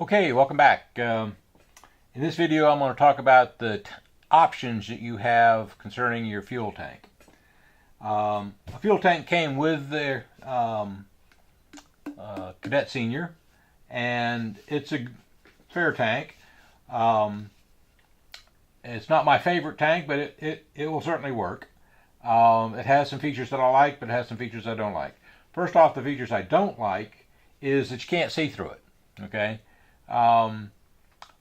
Okay, welcome back. In this video I'm going to talk about the options that you have concerning your fuel tank. A fuel tank came with the Kadet Senior, and it's a fair tank. It's not my favorite tank, but it will certainly work. It has some features that I like, but it has some features I don't like. First off, the features I don't like is that you can't see through it. Okay.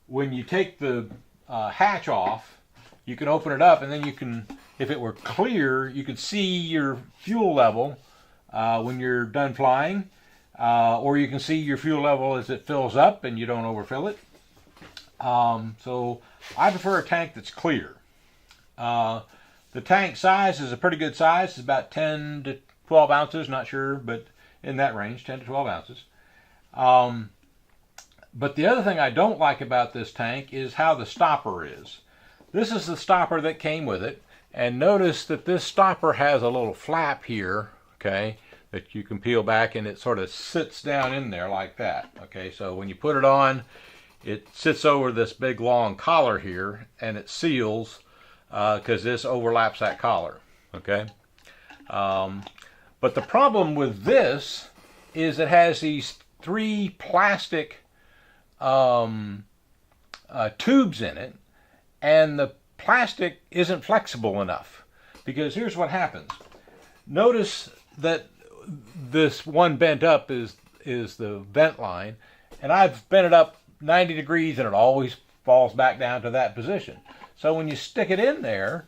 When you take the hatch off, you can open it up, and then you can, if it were clear, you could see your fuel level when you're done flying, or you can see your fuel level as it fills up and you don't overfill it. So I prefer a tank that's clear. The tank size is a pretty good size. It's about 10 to 12 ounces, not sure, but in that range, 10 to 12 ounces. But the other thing I don't like about this tank is how the stopper is. This is the stopper that came with it, and notice that this stopper has a little flap here, okay, that you can peel back, and it sort of sits down in there like that. Okay, so when you put it on, it sits over this big long collar here, and it seals because this overlaps that collar. Okay, but the problem with this is it has these three plastic tubes in it, and the plastic isn't flexible enough, because here's what happens. Notice that this one bent up is the vent line, and I've bent it up 90 degrees and it always falls back down to that position. So when you stick it in there,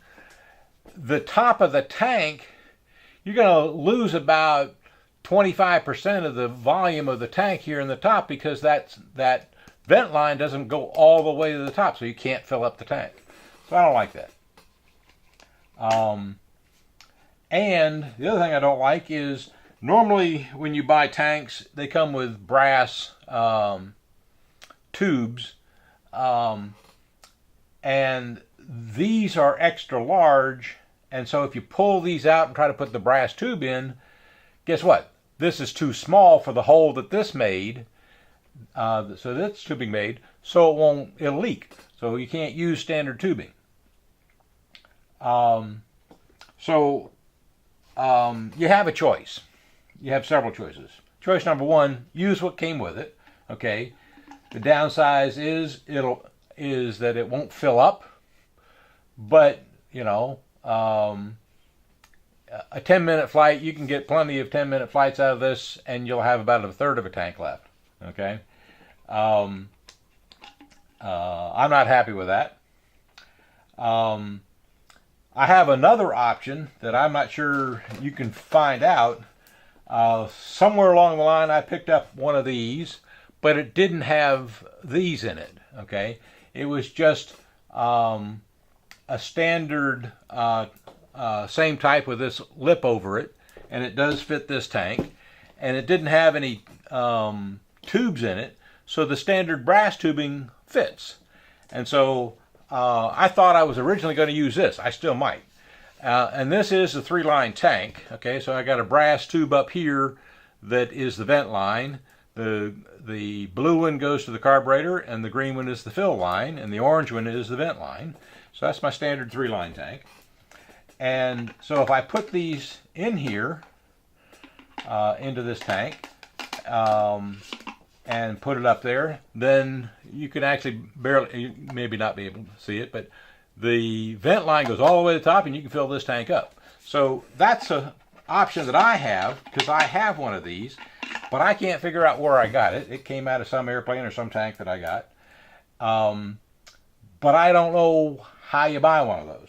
the top of the tank, you're going to lose about 25% of the volume of the tank here in the top, because that vent line doesn't go all the way to the top, so you can't fill up the tank. So I don't like that. And the other thing I don't like is, normally when you buy tanks, they come with brass tubes, and these are extra large, and so if you pull these out and try to put the brass tube in, guess what? This is too small for the hole that this made. So that's tubing made, so it'll leak. So you can't use standard tubing. You have a choice. You have several choices. Choice number one: use what came with it. Okay. The downside is that it won't fill up, but you know, a 10-minute flight, you can get plenty of 10-minute flights out of this, and you'll have about a third of a tank left. Okay. I'm not happy with that. I have another option that I'm not sure you can find out. Somewhere along the line I picked up one of these, but it didn't have these in it. Okay. It was just a standard same type with this lip over it, and it does fit this tank, and it didn't have any tubes in it, so the standard brass tubing fits. And so I thought I was originally going to use this. I still might. And this is a 3-line tank. Okay, so I got a brass tube up here that is the vent line. The blue one goes to the carburetor, and the green one is the fill line, and the orange one is the vent line. So that's my standard 3-line tank. And so if I put these in here into this tank, and put it up there, then you can actually barely, maybe not be able to see it, but the vent line goes all the way to the top, and you can fill this tank up. So that's an option that I have, because I have one of these, but I can't figure out where I got it. It came out of some airplane or some tank that I got. But I don't know how you buy one of those.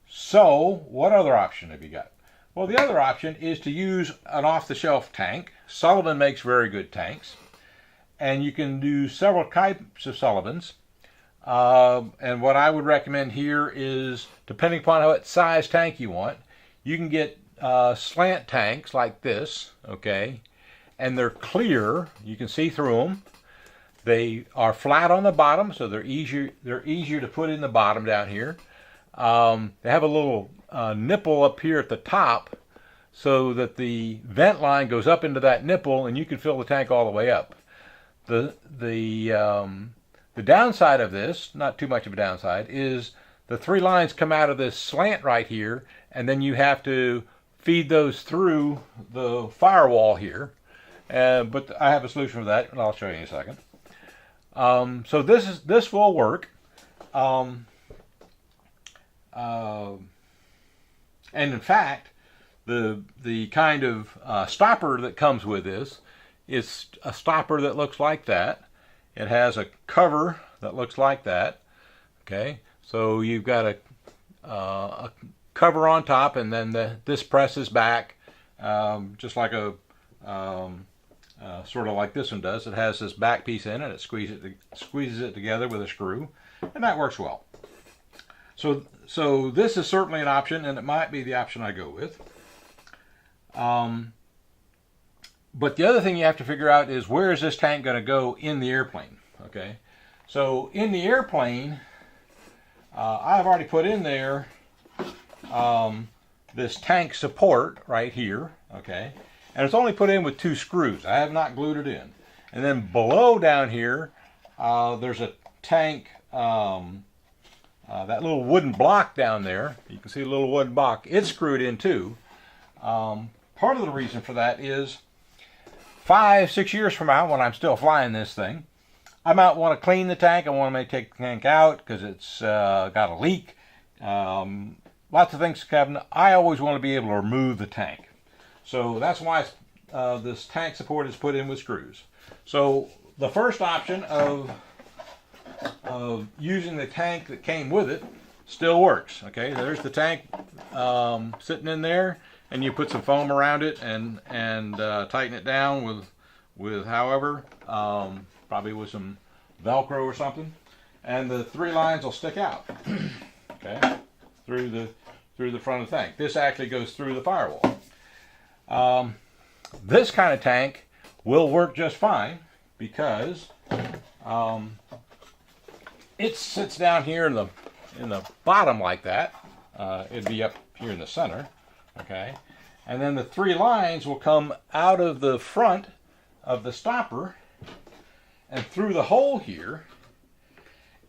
So what other option have you got? Well, the other option is to use an off-the-shelf tank. Sullivan makes very good tanks, and you can do several types of Sullivans. And what I would recommend here is, depending upon what size tank you want, you can get slant tanks like this, okay, and they're clear. You can see through them. They are flat on the bottom, so they're easier to put in the bottom down here. They have a little nipple up here at the top so that the vent line goes up into that nipple and you can fill the tank all the way up. The downside of this, not too much of a downside, is the 3 lines come out of this slant right here, and then you have to feed those through the firewall here. But I have a solution for that, and I'll show you in a second. So this will work. And in fact, the kind of stopper that comes with this is a stopper that looks like that. It has a cover that looks like that. Okay, so you've got a cover on top, and then this presses back, just like a sort of like this one does. It has this back piece in it. It squeezes it together with a screw, and that works well. So this is certainly an option, and it might be the option I go with. But the other thing you have to figure out is, where is this tank going to go in the airplane? Okay, so in the airplane, I've already put in there this tank support right here. Okay, and it's only put in with 2 screws. I have not glued it in. And then below down here, there's a tank, that little wooden block down there. You can see a little wooden block. It's screwed in too. Part of the reason for that is 5-6 years from now, when I'm still flying this thing, I might want to clean the tank. I want to take the tank out because it's got a leak. Lots of things can happen. I always want to be able to remove the tank. So that's why this tank support is put in with screws. So the first option of using the tank that came with it still works. Okay, there's the tank sitting in there, and you put some foam around it and tighten it down with however, probably with some Velcro or something, and the 3 lines will stick out. Okay, through the front of the tank. This actually goes through the firewall. This kind of tank will work just fine because it sits down here in the bottom like that. It'd be up here in the center. Okay, and then the 3 lines will come out of the front of the stopper and through the hole here.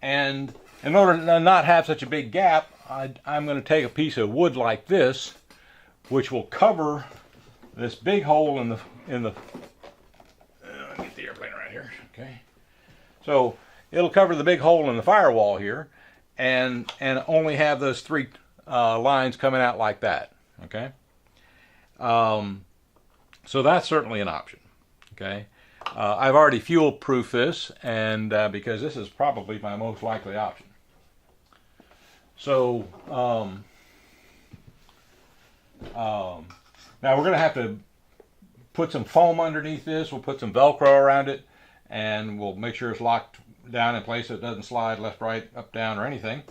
And in order to not have such a big gap, I'm going to take a piece of wood like this, which will cover this big hole in the let me get the airplane right here. Okay, so it'll cover the big hole in the firewall here, and only have those 3 lines coming out like that. Okay, so that's certainly an option. Okay, I've already fuel-proofed this, and because this is probably my most likely option. So now we're going to have to put some foam underneath this. We'll put some Velcro around it, and we'll make sure it's locked down in place so it doesn't slide left, right, up, down, or anything.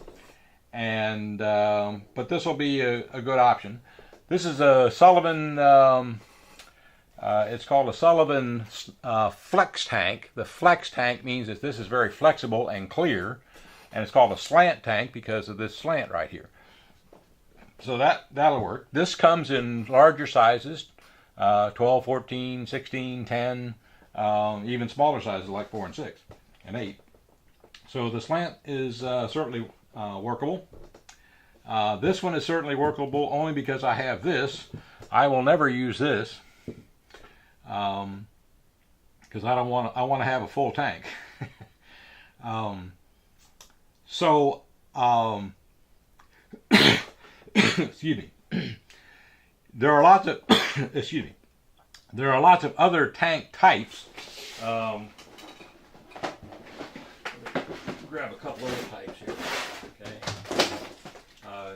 And but this will be a good option. This is a Sullivan. It's called a Sullivan flex tank. The flex tank means that this is very flexible and clear, and it's called a slant tank because of this slant right here. So that'll work. This comes in larger sizes, 12, 14, 16, 10, even smaller sizes like 4 and 6 and 8. So the slant is certainly workable. This one is certainly workable only because I have this. I will never use this because I want to have a full tank. Excuse me. There are lots of excuse me. There are lots of other tank types. Grab a couple other types here. Okay.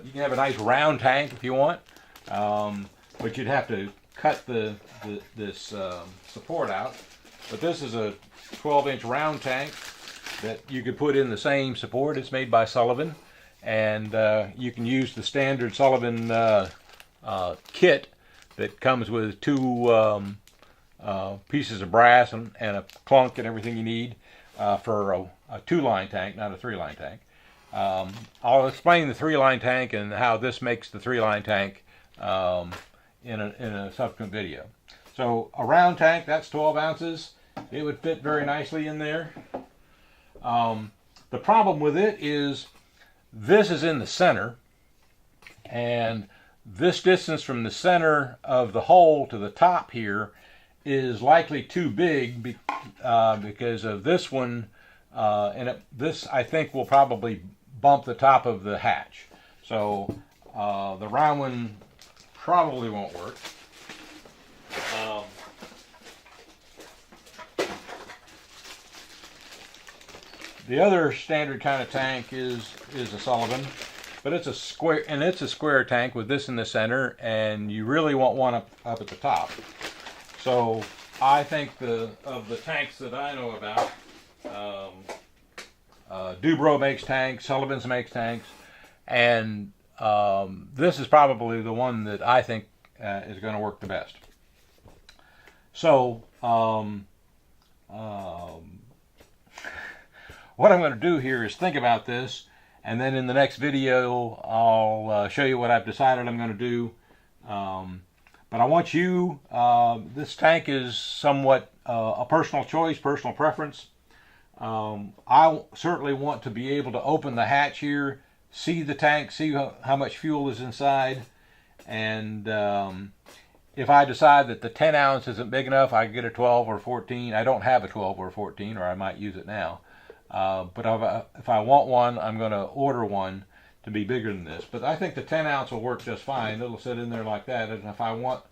You can have a nice round tank if you want, but you'd have to cut this support out. But this is a 12-inch round tank that you could put in the same support. It's made by Sullivan, and you can use the standard Sullivan kit that comes with 2 pieces of brass and a clunk and everything you need for a 2-line tank, not a 3-line tank. I'll explain the 3-line tank and how this makes the 3-line tank in a subsequent video. So a round tank, that's 12 ounces. It would fit very nicely in there. The problem with it is this is in the center, and this distance from the center of the hole to the top here is likely too big because of this one, and this I think will probably bump the top of the hatch. So the round one probably won't work. The other standard kind of tank is a Sullivan, but it's a square tank with this in the center, and you really want one up at the top. So I think of the tanks that I know about, Dubro makes tanks, Sullivan's makes tanks, and this is probably the one that I think is going to work the best. So what I'm going to do here is think about this, and then in the next video I'll show you what I've decided I'm going to do. But I want you, this tank is somewhat a personal choice, personal preference. I certainly want to be able to open the hatch here, see the tank, see how much fuel is inside, and if I decide that the 10 ounce isn't big enough, I can get a 12 or 14. I don't have a 12 or 14, or I might use it now. But if I want one, I'm going to order one to be bigger than this. But I think the 10 ounce will work just fine. It'll sit in there like that. And if I want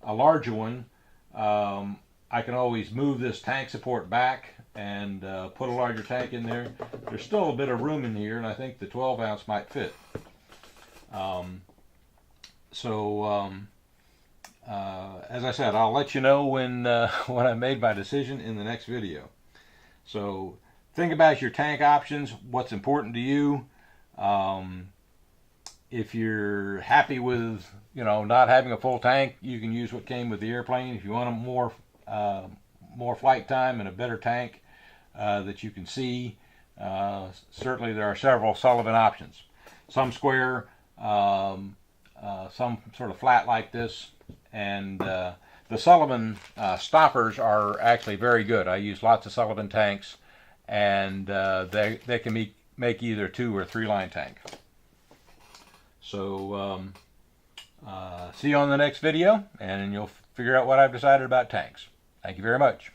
a larger one, I can always move this tank support back and put a larger tank in there. There's still a bit of room in here, and I think the 12 ounce might fit. As I said, I'll let you know when I made my decision in the next video. So think about your tank options, what's important to you. If you're happy with, not having a full tank, you can use what came with the airplane. If you want more flight time and a better tank that you can see, certainly there are several Sullivan options. Some square, some sort of flat like this, and the Sullivan stoppers are actually very good. I use lots of Sullivan tanks, and they can make either 2 or 3 line tank. So see you on the next video, and you'll figure out what I've decided about tanks. Thank you very much.